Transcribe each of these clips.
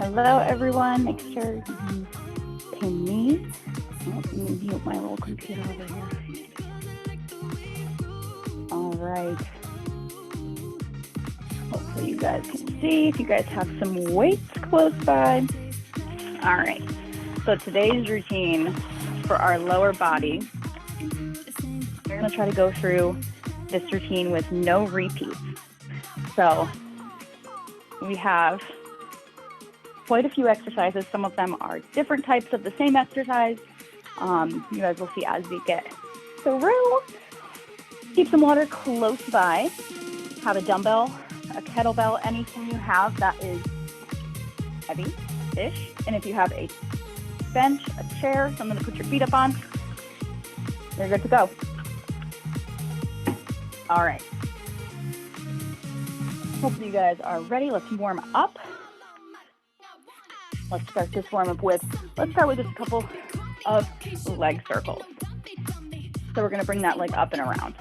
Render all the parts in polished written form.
Hello, everyone. Make sure you pin me. Let me mute my little computer over here. All right. Hopefully you guys can see if you guys have some weights close by. All right. So today's routine for our lower body, we're going to try to go through this routine with no repeats. So we have quite a few exercises. Some of them are different types of the same exercise. You guys will see as we get through. Keep some water close by. Have a dumbbell, a kettlebell, anything you have that is heavy-ish. And if you have a bench, a chair, something to put your feet up on, you're good to go. All right. Hopefully you guys are ready. Let's warm up. Let's start this warm up with, let's start with just a couple of leg circles. So we're going to bring that leg up and around.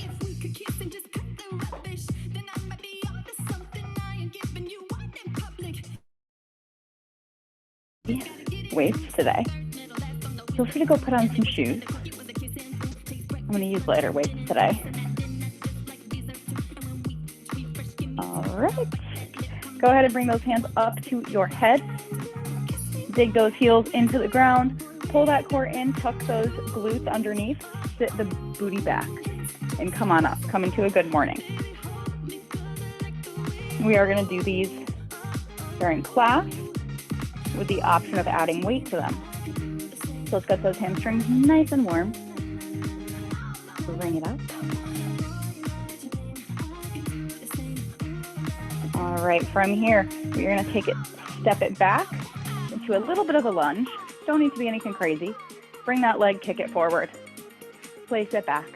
Weights today. Feel free to go put on some shoes. I'm going to use lighter weights today. All right. Go ahead and bring those hands up to your head. Dig those heels into the ground. Pull that core in, tuck those glutes underneath, sit the booty back, and come on up. Come into a good morning. We are going to do these during class with the option of adding weight to them. So let's get those hamstrings nice and warm. Bring it up. All right, from here, we're going to take it, step it back into a little bit of a lunge. Don't need to be anything crazy. Bring that leg, kick it forward. Place it back.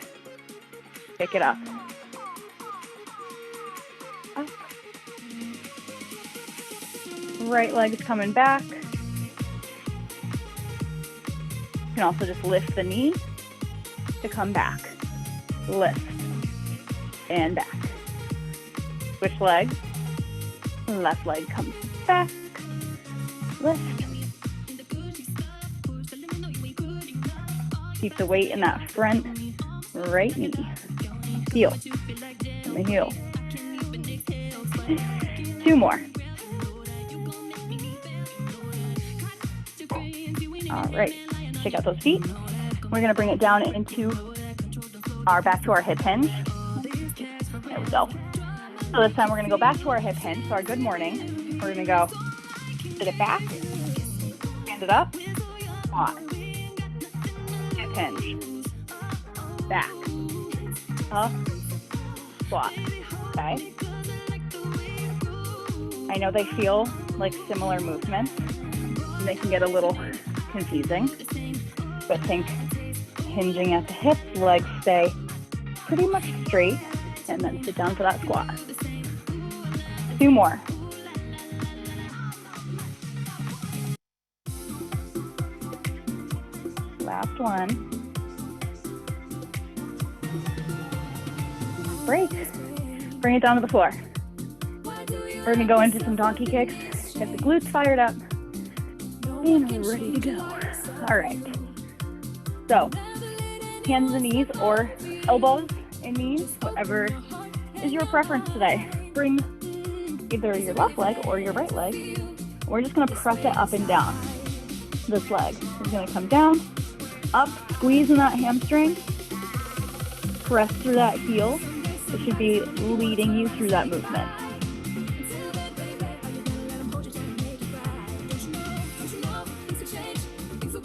Pick it up. Up. Right leg is coming back. You can also just lift the knee to come back. Lift and back. Switch legs. Left leg comes back. Lift. Keep the weight in that front right knee. Heel. And the heel. 2 more. All right. Check out those feet. We're going to bring it down into back to our hip hinge. There we go. So this time we're going to go back to our hip hinge. So our good morning. We're going to go sit it back, stand it up, squat, hip hinge, back, up, squat, okay? I know they feel like similar movements, and they can get a little confusing, but think hinging at the hips, legs stay pretty much straight, and then sit down for that squat. 2 more. Last one. Break. Bring it down to the floor. We're going to go into some donkey kicks. Get the glutes fired up. And we're ready to go. All right. So, hands and knees or elbows and knees, whatever is your preference today. Bring either your left leg or your right leg. We're just going to press it up and down. This leg is going to come down, up, squeeze in that hamstring, press through that heel. It should be leading you through that movement.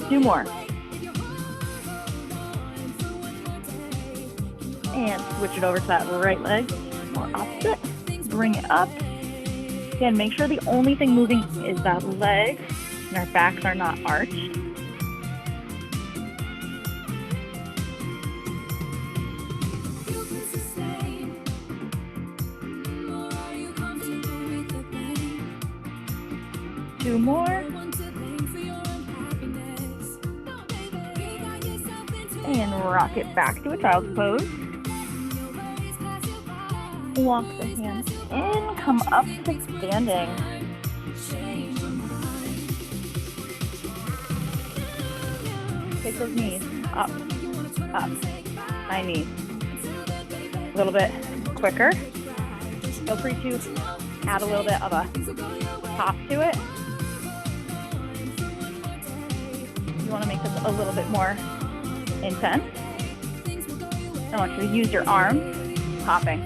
Two more. And switch it over to that right leg, more opposite. Bring it up. Again, make sure the only thing moving is that leg and our backs are not arched. Two more. And rock it back to a child's pose. Walk the hands in, come up to standing. Take those knees up, up, high knees. A little bit quicker. Feel free to add a little bit of a pop to it. You want to make this a little bit more intense. I want you to use your arms, popping.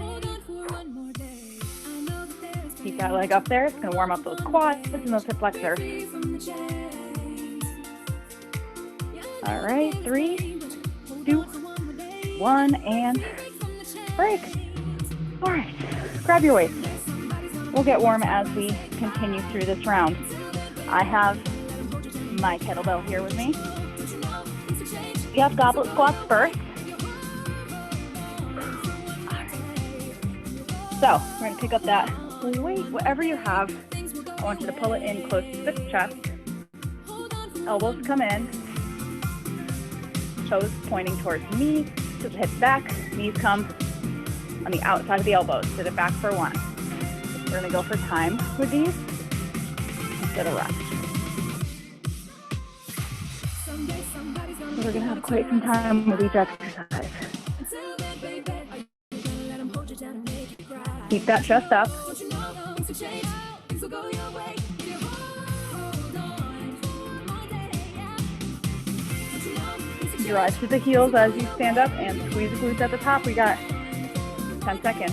Keep that leg up there. It's going to warm up those quads and those hip flexors. All right, 3, 2, 1, and break. All right, grab your weights. We'll get warm as we continue through this round. I have my kettlebell here with me. We have goblet squats first. So we're going to pick up that weight, whatever you have. I want you to pull it in close to the chest. Elbows come in. Toes pointing towards the knees, to the hips back. Knees come on the outside of the elbows. Sit it back for 1. We're going to go for time with these instead of rest. We're going to have quite some time with each exercise. Keep that chest up. Drive to the heels as you stand up and squeeze the glutes at the top. We got 10 seconds.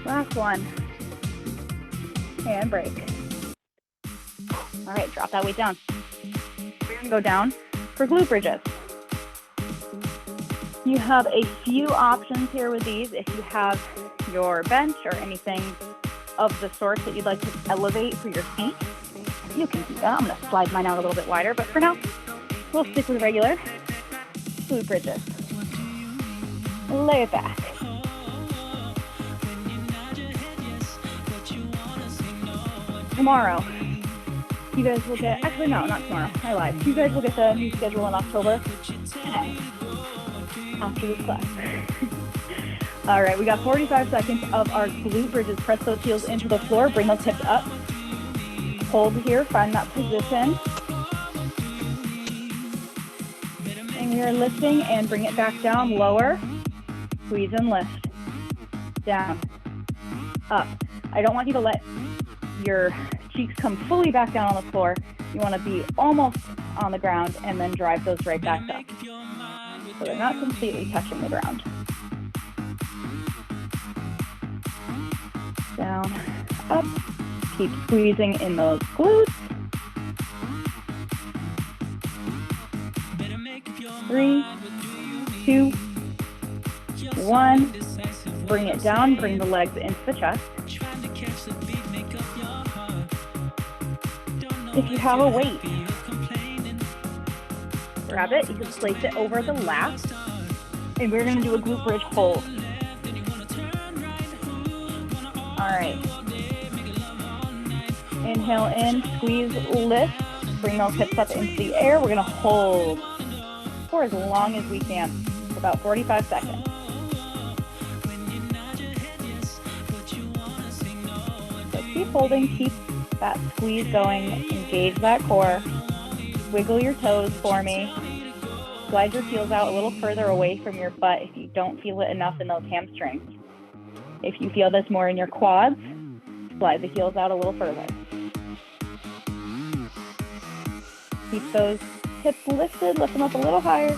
Last one. And break. All right, drop that weight down. We're going to go down for glute bridges. You have a few options here with these. If you have your bench or anything of the sort that you'd like to elevate for your feet, you can do that. I'm going to slide mine out a little bit wider, but for now, we'll stick with regular glute bridges. Lay it back. Tomorrow, you guys will get, actually no, not tomorrow, I lied. You guys will get the new schedule in October after this class. All right, we got 45 seconds of our glute bridges. Press those heels into the floor, bring those hips up. Hold here, find that position. And you're lifting and bring it back down, lower, squeeze and lift. Down, up. I don't want you to let your cheeks come fully back down on the floor. You want to be almost on the ground and then drive those right back up. So they're not completely touching the ground. Down, up. Keep squeezing in those glutes. 3, 2, 1. Bring it down, bring the legs into the chest. If you have a weight, grab it, you can place it over the lap, and we're going to do a glute bridge hold. All right. Inhale in, squeeze, lift, bring those hips up into the air. We're going to hold for as long as we can, for about 45 seconds. So keep holding, keep that squeeze going, engage that core, wiggle your toes for me, slide your heels out a little further away from your butt if you don't feel it enough in those hamstrings. If you feel this more in your quads, slide the heels out a little further. Keep those hips lifted, lift them up a little higher.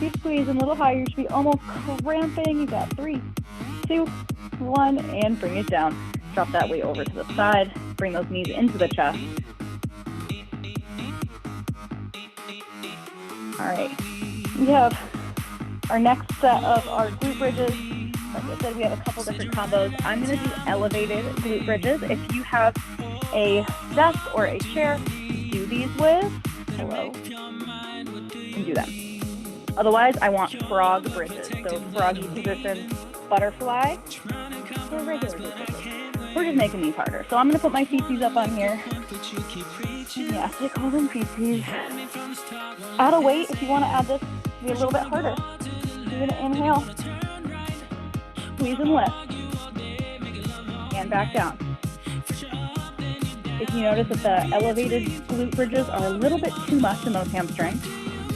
Keep squeezing a little higher, you should be almost cramping. You got 3, 2, 1, and bring it down. Drop that weight over to the side. Bring those knees into the chest. All right. We have our next set of our glute bridges. Like I said, we have a couple different combos. I'm going to do elevated glute bridges. If you have a desk or a chair to do these with, hello, you can do them. Otherwise, I want frog bridges. So froggy position, butterfly, or regular glute bridges. We're just making these harder. So I'm going to put my feetsies up on here. Yes, they call them feetsies. Add a weight if you want to add this to be a little bit harder. You're gonna inhale, squeeze and lift, and back down. If you notice that the elevated glute bridges are a little bit too much in those hamstrings,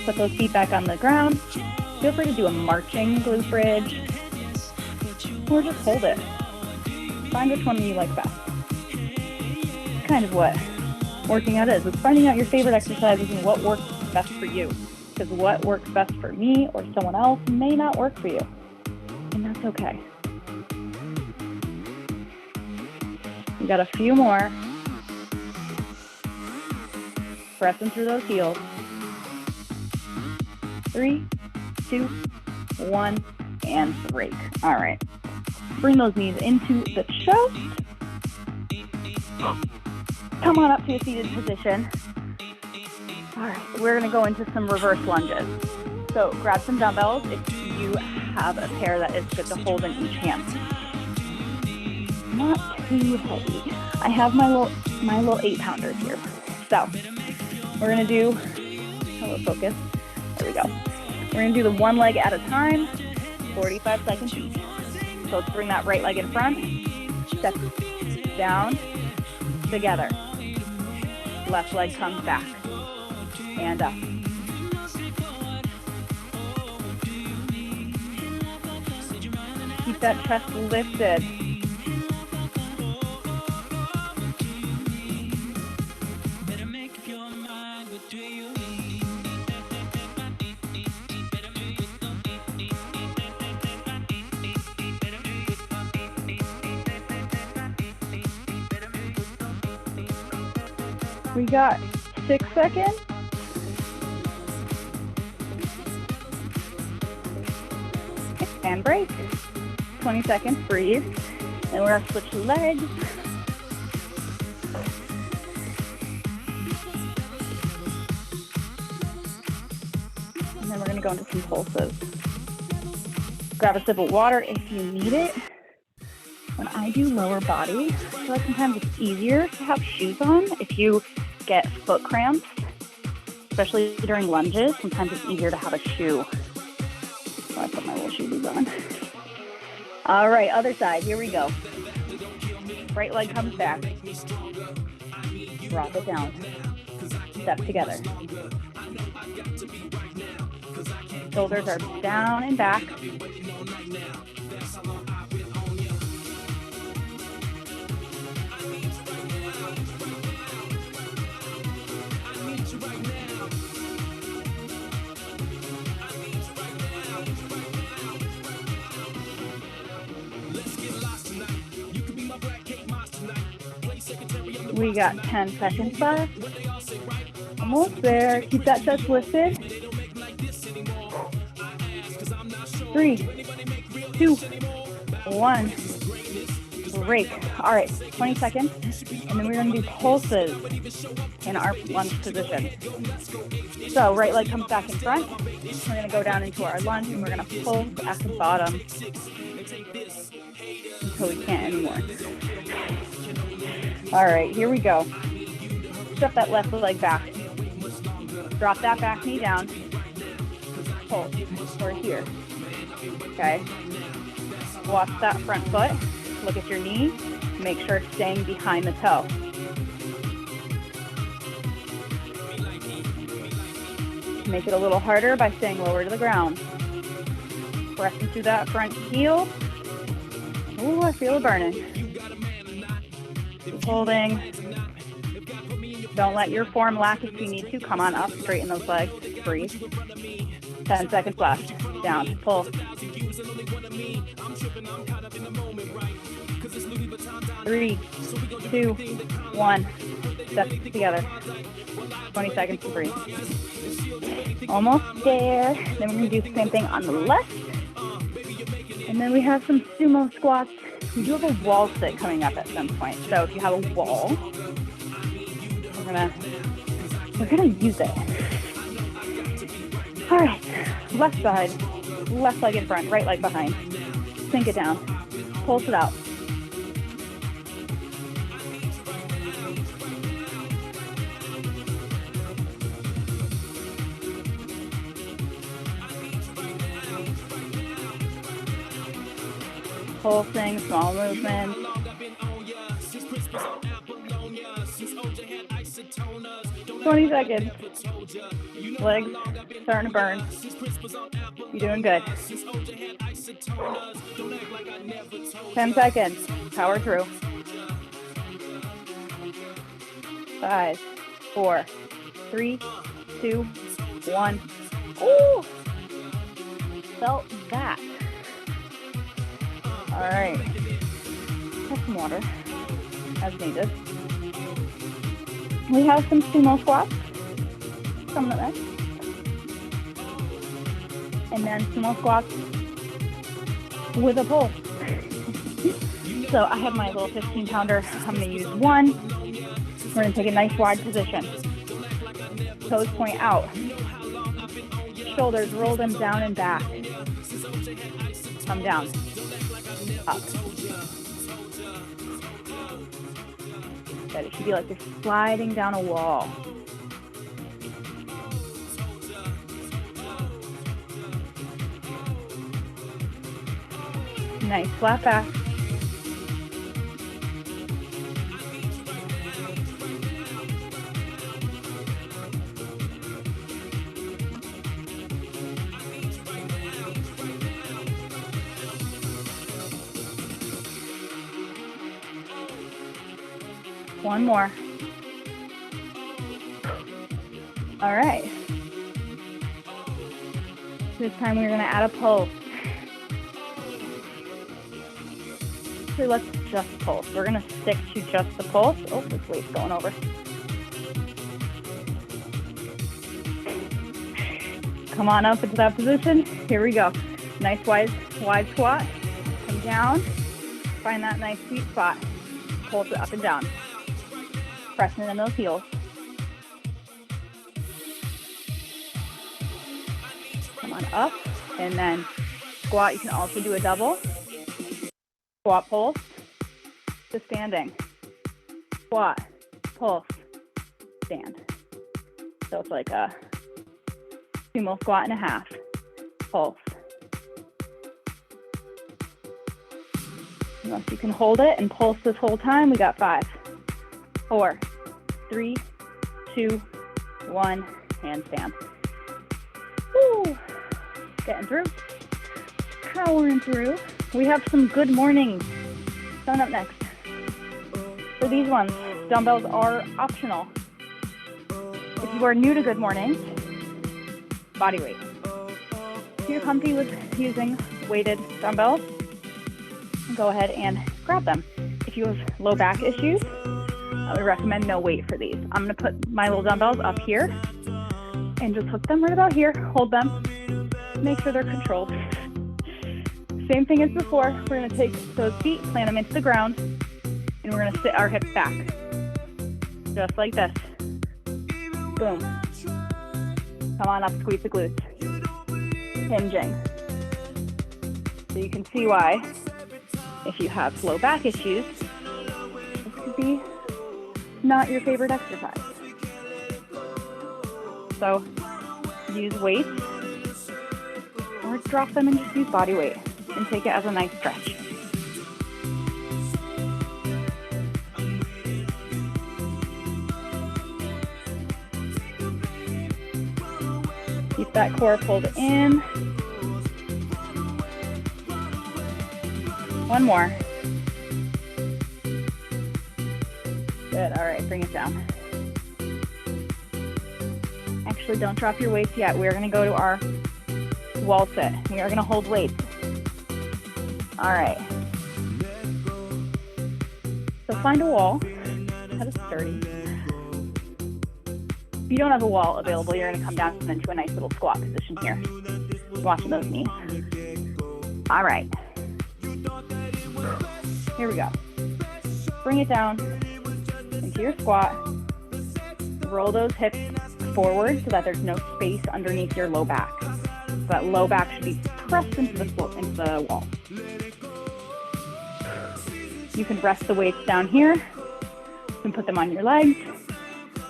put those feet back on the ground. Feel free to do a marching glute bridge, or just hold it. Find which one you like best. It's kind of what working out is. It's finding out your favorite exercises and what works best for you. Because what works best for me or someone else may not work for you. And that's okay. We got a few more. Pressing through those heels. 3, 2, 1, and break. All right. Bring those knees into the chest. Come on up to a seated position. All right, we're gonna go into some reverse lunges. So grab some dumbbells if you have a pair that is good to hold in each hand. Not too heavy. I have my little 8-pounders here. So we're gonna do, hello focus, there we go. We're gonna do the one leg at a time, 45 seconds each. So let's bring that right leg in front, step down, together. Left leg comes back, and up. Keep that chest lifted. We got 6 seconds. And break. 20 seconds, breathe. And we're gonna switch legs. And then we're gonna go into some pulses. Grab a sip of water if you need it. When I do lower body, I feel like sometimes it's easier to have shoes on. If you get foot cramps, especially during lunges, sometimes it's easier to have a shoe. So I put my little shoes on. All right, other side, here we go. Right leg comes back. Drop it down. Step together. Shoulders are down and back. We got 10 seconds left. Almost there. Keep that chest lifted. 3, 2, 1. Break. All right, 20 seconds. And then we're going to do pulses in our lunge position. So right leg comes back in front. We're going to go down into our lunge and we're going to pull at the bottom until we can't anymore. All right, here we go. Step that left leg back. Drop that back knee down. Pull. We're here. Okay. Watch that front foot. Look at your knee. Make sure it's staying behind the toe. Make it a little harder by staying lower to the ground. Pressing through that front heel. Ooh, I feel it burning. Keep holding. Don't let your form lack if you need to. Come on up, straighten those legs, breathe. 10 seconds left. Down, pull. 3, 2, 1. Step together. 20 seconds to breathe. Almost there. Then we're going to do the same thing on the left. And then we have some sumo squats. We do have a wall sit coming up at some point. So if you have a wall, we're gonna use it. All right, left side, left leg in front, right leg behind. Sink it down, pulse it out. pulsing, small movements. "20 seconds. Legs starting to burn. You're doing good. 10 seconds. Power through. 5, 4, 3, 2, 1. Ooh! Felt that. All right. Have some water as needed. We have some sumo squats coming up next. And then sumo squats with a pull. So I have my little 15-pounder. I'm going to use one. We're going to take a nice wide position. Toes point out. Shoulders, roll them down and back. Come down. Up. Good. It should be like you're sliding down a wall. Nice flat back. One more. All right. This time we're going to add a pulse. So let's just pulse. We're going to stick to just the pulse. Oh, this weight's going over. Come on up into that position. Here we go. Nice wide squat. Come down. Find that nice sweet spot. Pulse it up and down. Pressing in those heels. Come on up. And then squat. You can also do a double. Squat, pulse, to standing. Squat, pulse, stand. So it's like a sumo squat and a half. Pulse. Unless you can hold it and pulse this whole time, we got 5, 4, 3, 2, 1, handstand. Woo! Getting through. Powering through. We have some good mornings coming up next. For these ones, dumbbells are optional. If you are new to good mornings, body weight. If you're comfy with using weighted dumbbells, go ahead and grab them. If you have low back issues, I would recommend no weight for these. I'm going to put my little dumbbells up here and just hook them right about here, hold them, make sure they're controlled. Same thing as before. We're going to take those feet, plant them into the ground, and we're going to sit our hips back. Just like this. Boom. Come on up, squeeze the glutes. Hinging. So you can see why, if you have low back issues, this could be not your favorite exercise. So use weights, or drop them and just use body weight. And take it as a nice stretch. Keep that core pulled in. One more. Good, all right, bring it down. Actually, don't drop your weights yet. We're gonna go to our wall sit. We are gonna hold weights. All right. So find a wall that is sturdy. If you don't have a wall available, you're going to come down into a nice little squat position here. Watching those knees. All right. Here we go. Bring it down into your squat. Roll those hips forward so that there's no space underneath your low back. So that low back should be pressed into the wall. You can rest the weights down here. You can put them on your legs.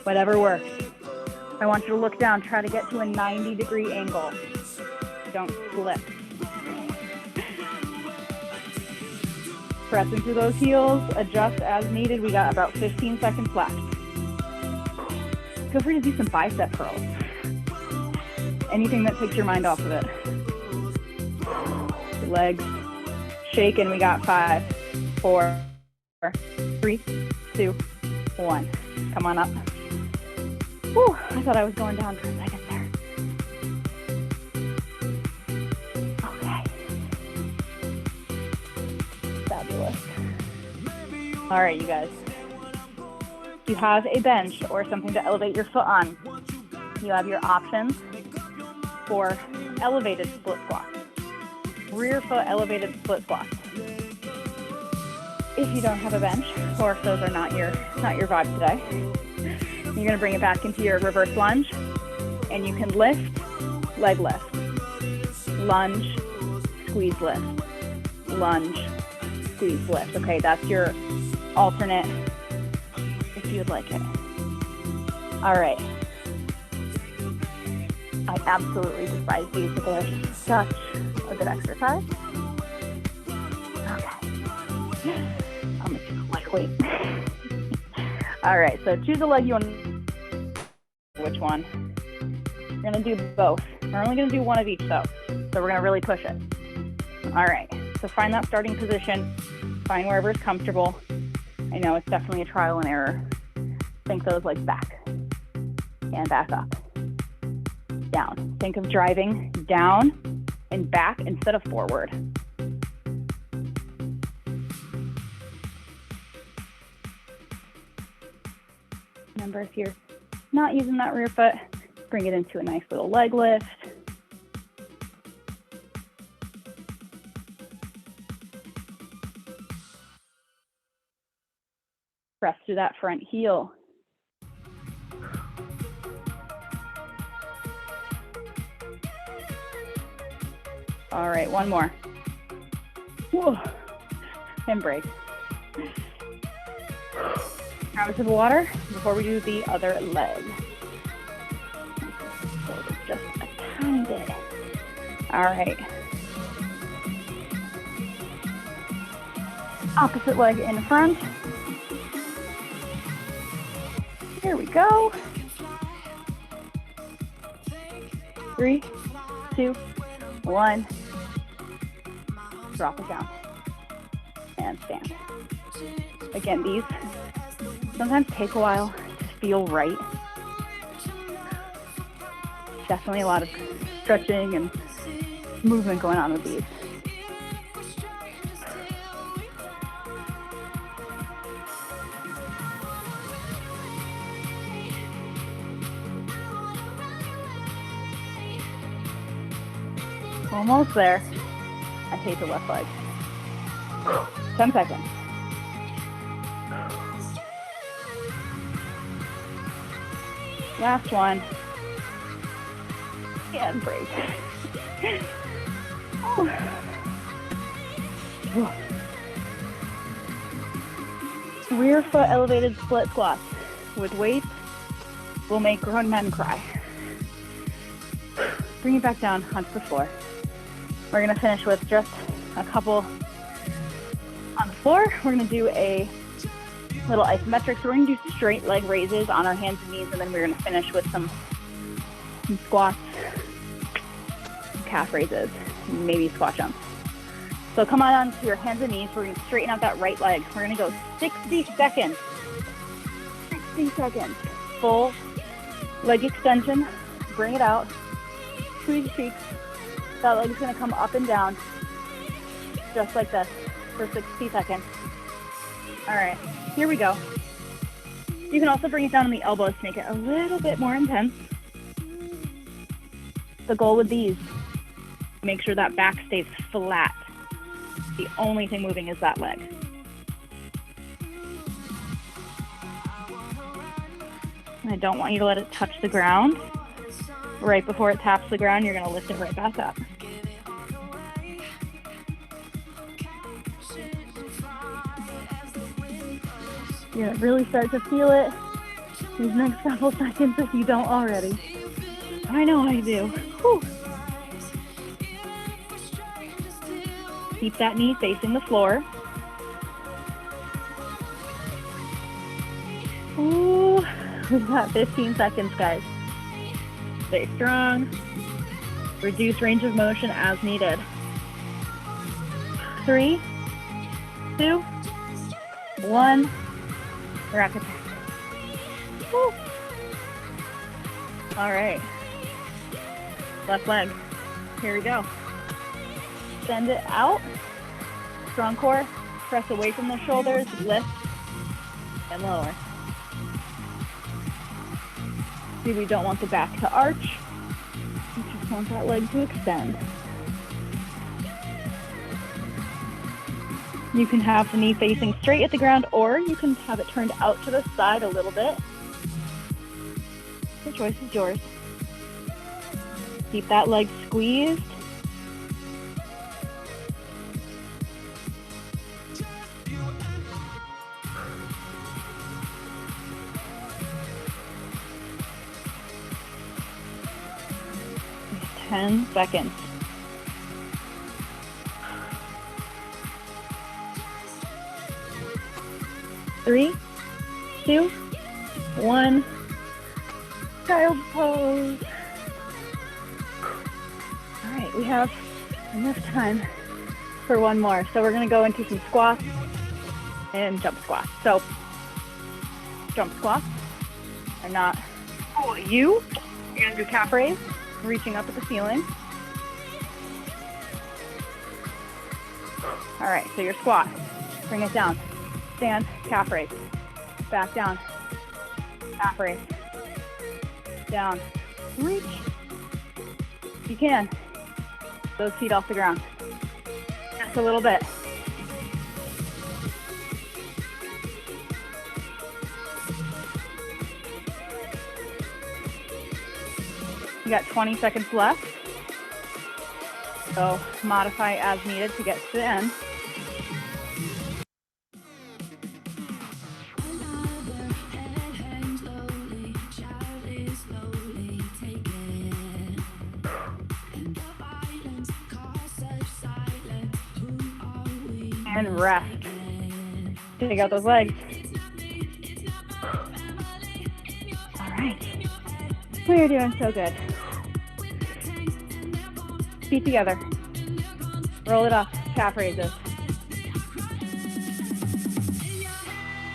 Whatever works. I want you to look down. Try to get to a 90-degree angle. Don't slip. Pressing through those heels, adjust as needed. We got about 15 seconds left. Feel free to do some bicep curls. Anything that takes your mind off of it. Legs shaking. We got 5, 4, 3, 2, 1. Come on up. Whew, I thought I was going down for a second there. Okay. Fabulous. All right, you guys. If you have a bench or something to elevate your foot on, you have your options for elevated split squats. Rear foot elevated split squats. If you don't have a bench, or if those are not your vibe today, you're gonna bring it back into your reverse lunge, and you can lift, leg lift, lunge, squeeze lift, lunge, squeeze lift. Okay, that's your alternate if you'd like it. All right. I absolutely despise these, but they're such a good exercise. Okay. I'm gonna do lightweight. All right, so choose a leg you want. Which one? We're gonna do both. We're only gonna do one of each though, so we're gonna really push it. All right, so find that starting position. Find wherever is comfortable. I know it's definitely a trial and error. Think those legs back and back up. Down. Think of driving down and back instead of forward. Remember, if you're not using that rear foot, bring it into a nice little leg lift. Press through that front heel. All right, one more. Whoa. And break. Grab a sip of water before we do the other leg. Just a tiny bit. All right. Opposite leg in front. Here we go. 3, 2, 1. Drop it down. And stand. Again, these sometimes take a while to feel right. Definitely a lot of stretching and movement going on with these. Almost there. I hate the left leg. 10 seconds. Last one. And break. Rear foot elevated split squats with weights will make grown men cry. Bring it back down onto the floor. We're gonna finish with just a couple on the floor. We're gonna do a little isometric. So we're gonna do straight leg raises on our hands and knees, and then we're gonna finish with some squats, calf raises, maybe squat jumps. So come on to your hands and knees. We're gonna straighten out that right leg. We're gonna go 60 seconds. 60 seconds. Full leg extension. Bring it out. Squeeze your cheeks. That leg is gonna come up and down, just like this, for 60 seconds. All right, here we go. You can also bring it down on the elbows to make it a little bit more intense. The goal with these, make sure that back stays flat. The only thing moving is that leg. I don't want you to let it touch the ground. Right before it taps the ground, you're gonna lift it right back up. You're gonna really start to feel it these next couple seconds if you don't already. I know I do. Whew. Keep that knee facing the floor. Ooh, we've got 15 seconds, guys. Stay strong. Reduce range of motion as needed. 3, 2, 1. Rack attack. Woo. All right. Left leg. Here we go. Send it out. Strong core. Press away from the shoulders. Lift and lower. See, we don't want the back to arch. We just want that leg to extend. You can have the knee facing straight at the ground, or you can have it turned out to the side a little bit. The choice is yours. Keep that leg squeezed. Just 10 seconds. Three, 2, 1. Child pose. All right, we have enough time for one more. So we're going to go into some squats and jump squats. So jump squats are not you're going to do calf raise, reaching up at the ceiling. All right, so your squat, bring it down. Stand, calf raise, back down, calf raise, down, reach. You can. Those feet off the ground. Just a little bit. You got 20 seconds left. So modify as needed to get to the end. And rest. Take out those legs. All right. We're doing so good. Feet together. Roll it up. Calf raises.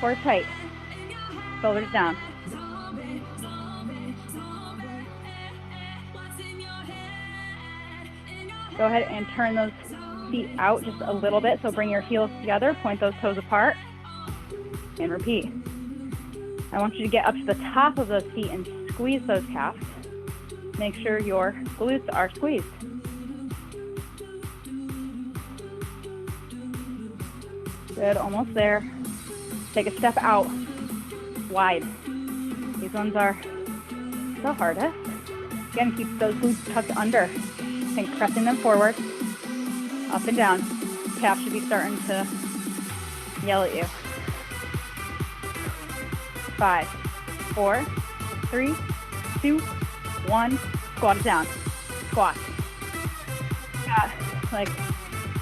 Core tight. Shoulders down. Go ahead and turn those feet out just a little bit. So bring your heels together, point those toes apart, and repeat. I want you to get up to the top of those feet and squeeze those calves. Make sure your glutes are squeezed. Good, almost there. Take a step out, wide. These ones are the hardest. Again, keep those glutes tucked under. Think pressing them forward. Up and down. Calf should be starting to yell at you. 5, 4, 3, 2, 1. Squat it down. Squat. Got like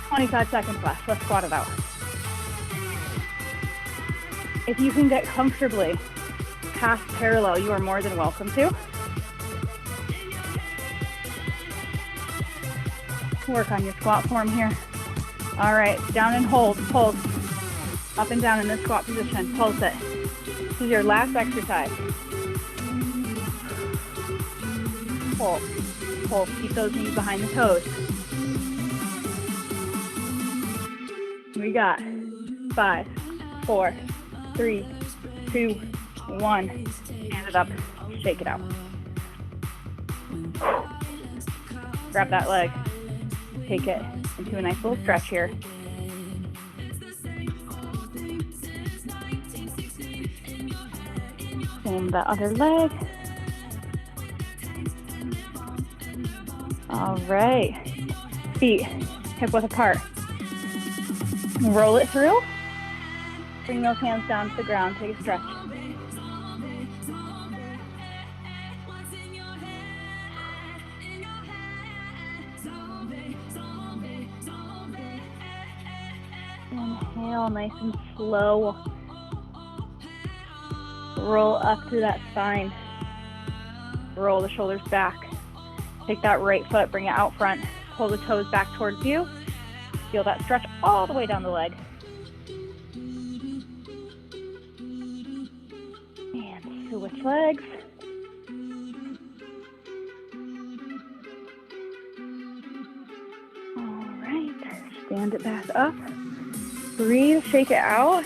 25 seconds left. Let's squat it out. If you can get comfortably past parallel, you are more than welcome to. Work on your squat form here. All right, down and hold, pulse. Up and down in this squat position, pulse it. This is your last exercise. Pulse, pulse, keep those knees behind the toes. We got 5, 4, 3, 2, 1. Stand it up, shake it out. Grab that leg. Take it into a nice little stretch here. Same the other leg. All right. Feet hip width apart. Roll it through. Bring those hands down to the ground. Take a stretch. Inhale, nice and slow. Roll up through that spine. Roll the shoulders back. Take that right foot, bring it out front. Pull the toes back towards you. Feel that stretch all the way down the leg. And switch legs. All right, stand it back up. Breathe, shake it out.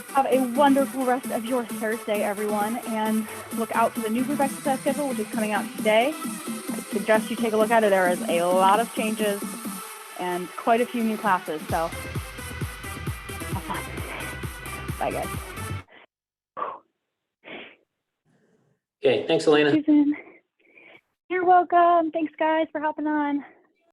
Have a wonderful rest of your Thursday, everyone, and look out for the new group exercise schedule, which is coming out today. I suggest you take a look at it. There is a lot of changes and quite a few new classes, so have fun. Bye, guys. Okay, thanks, Elena. You're welcome. Thanks, guys, for hopping on.